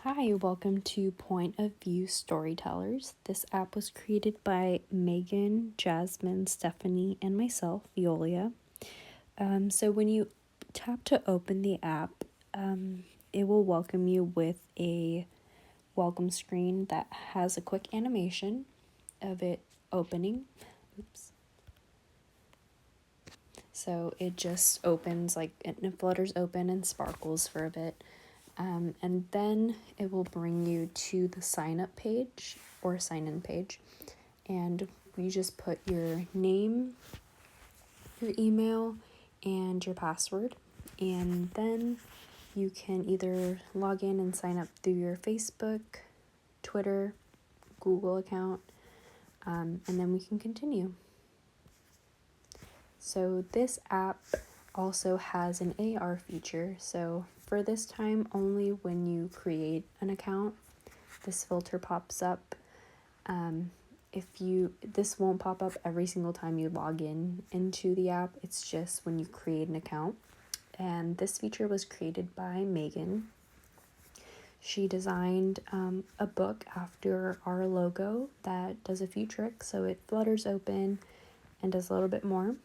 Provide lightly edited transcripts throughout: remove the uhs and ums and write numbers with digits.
Hi, welcome to POV Storytellers. This app was created by Megan, Jasmine, Stephanie, and myself, Yolia. So when you tap to open the app, it will welcome you with a welcome screen that has a quick animation of it opening. Oops. So it just opens, it flutters open and sparkles for a bit. And then it will bring you to the sign up page or sign in page. And you just put your name, your email, and your password. And then you can either log in and sign up through your Facebook, Twitter, Google account, and then we can continue. So this app also has an AR feature. So for this time, only when you create an account, this filter pops up. This won't pop up every single time you log into the app. It's just when you create an account. And this feature was created by Megan. She designed a book after our logo that does a few tricks. So it flutters open and does a little bit more.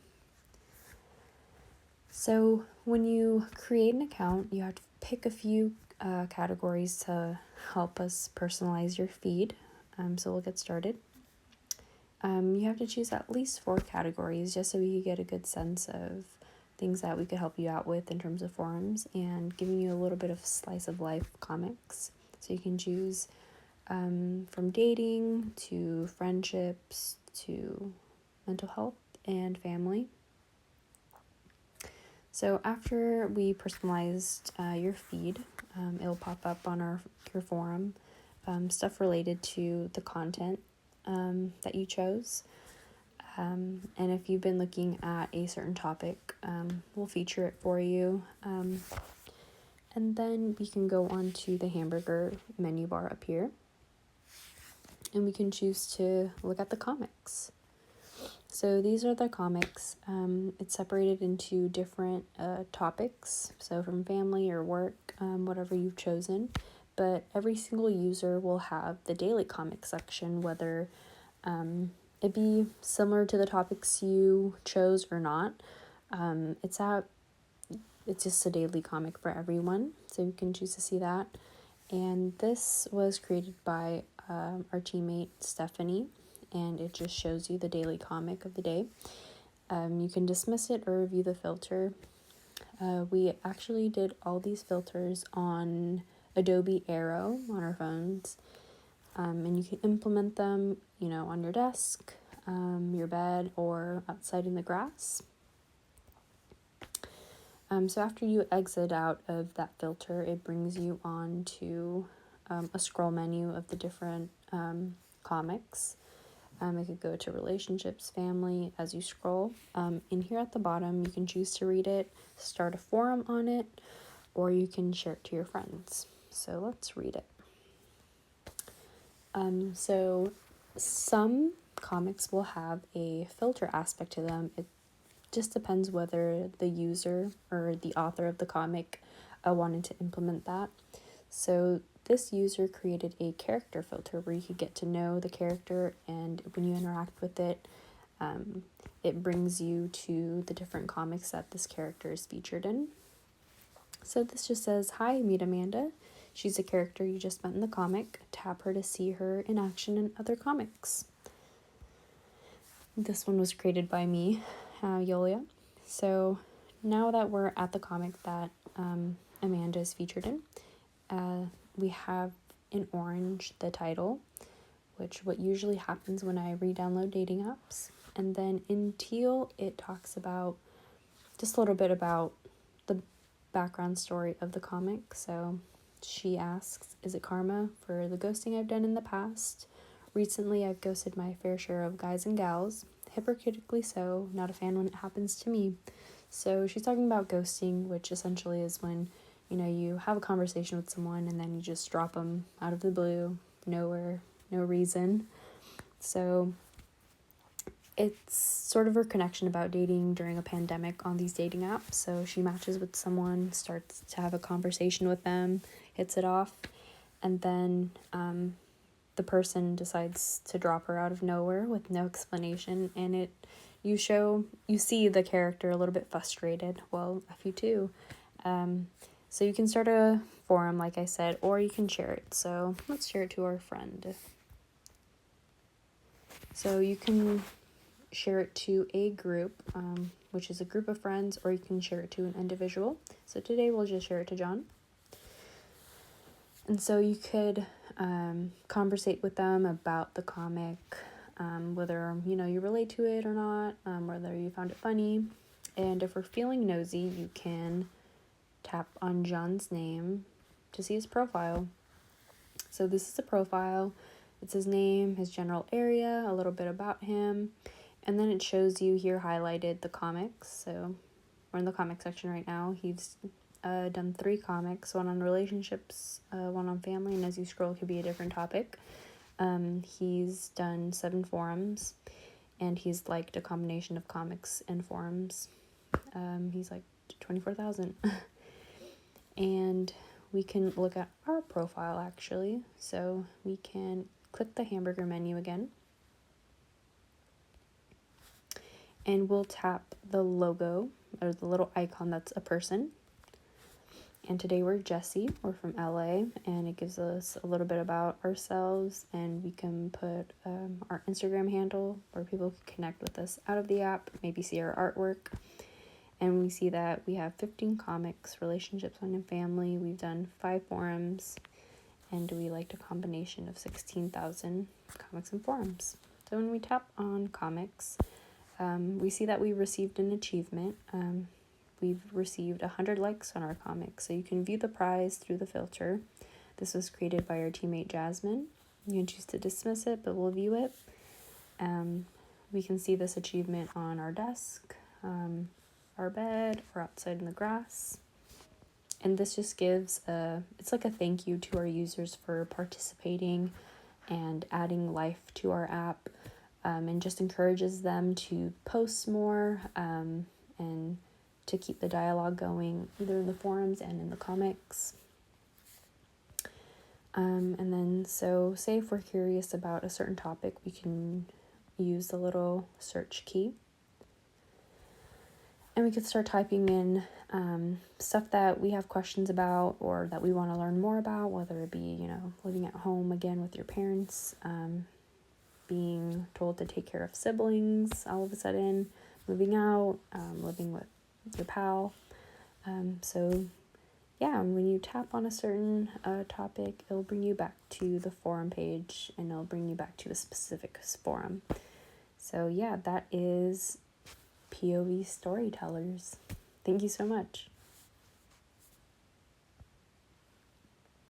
So when you create an account, you have to pick a few categories to help us personalize your feed. So we'll get started. You have to choose at least 4 categories just so we could get a good sense of things that we could help you out with in terms of forums and giving you a little bit of slice of life comics. So you can choose from dating to friendships to mental health and family. So after we personalized your feed, it'll pop up on your forum, stuff related to the content that you chose. And if you've been looking at a certain topic, we'll feature it for you. And then we can go on to the hamburger menu bar up here. And we can choose to look at the comics. So these are the comics. It's separated into different topics, so from family or work, whatever you've chosen. But every single user will have the daily comic section, whether it be similar to the topics you chose or not. It's just a daily comic for everyone, so you can choose to see that. And this was created by our teammate Stephanie, and it just shows you the daily comic of the day. You can dismiss it or review the filter. We actually did all these filters on Adobe Aero on our phones, and you can implement them, on your desk, your bed, or outside in the grass. So after you exit out of that filter, it brings you on to a scroll menu of the different comics. It could go to relationships, family, as you scroll. In here at the bottom, you can choose to read it, start a forum on it, or you can share it to your friends. So let's read it. So some comics will have a filter aspect to them. It just depends whether the user or the author of the comic wanted to implement that. So this user created a character filter where you could get to know the character, and when you interact with it, it brings you to the different comics that this character is featured in. So this just says, "Hi, meet Amanda. She's a character you just met in the comic. Tap her to see her in action in other comics." This one was created by me, Yolia. So now that we're at the comic that Amanda is featured in, we have in orange the title, which what usually happens when I re-download dating apps. And then in teal, it talks about just a little bit about the background story of the comic. So she asks, "Is it karma for the ghosting I've done in the past? Recently, I've ghosted my fair share of guys and gals. Hypocritically so, not a fan when it happens to me." So she's talking about ghosting, which essentially is when, you have a conversation with someone and then you just drop them out of the blue, nowhere, no reason. So it's sort of her connection about dating during a pandemic on these dating apps. So she matches with someone, starts to have a conversation with them, hits it off, and then the person decides to drop her out of nowhere with no explanation, and you see the character a little bit frustrated. Well, you too. So you can start a forum, like I said, or you can share it. So let's share it to our friend. So you can share it to a group, which is a group of friends, or you can share it to an individual. So today we'll just share it to John. And so you could conversate with them about the comic, whether you relate to it or not, whether you found it funny. And if we're feeling nosy, you can tap on John's name to see his profile. So this is a profile. It's his name, his general area, a little bit about him, and then it shows you here highlighted the comics. So we're in the comic section right now. He's done 3 comics, one on relationships, one on family, and as you scroll, it could be a different topic. He's done 7 forums, and he's liked a combination of comics and forums. He's like 24,000. And we can look at our profile actually. So we can click the hamburger menu again. And we'll tap the logo or the little icon that's a person. And today we're Jessie, we're from LA, and it gives us a little bit about ourselves, and we can put our Instagram handle where people can connect with us out of the app, maybe see our artwork. And we see that we have 15 comics, relationships, and family. We've done 5 forums, and we liked a combination of 16,000 comics and forums. So when we tap on comics, we see that we received an achievement. We've received 100 likes on our comic, so you can view the prize through the filter. This was created by our teammate Jasmine. You can choose to dismiss it, but we'll view it. We can see this achievement on our desk, our bed, or outside in the grass. And this just gives it's like a thank you to our users for participating and adding life to our app, and just encourages them to post more, and to keep the dialogue going, either in the forums and in the comics. And then, so say if we're curious about a certain topic, we can use the little search key. And we could start typing in stuff that we have questions about or that we want to learn more about, whether it be, living at home again with your parents, being told to take care of siblings all of a sudden, moving out, living with your pal. So yeah, when you tap on a certain topic, it'll bring you back to the forum page, and it'll bring you back to a specific forum. So yeah, that is POV Storytellers. Thank you so much.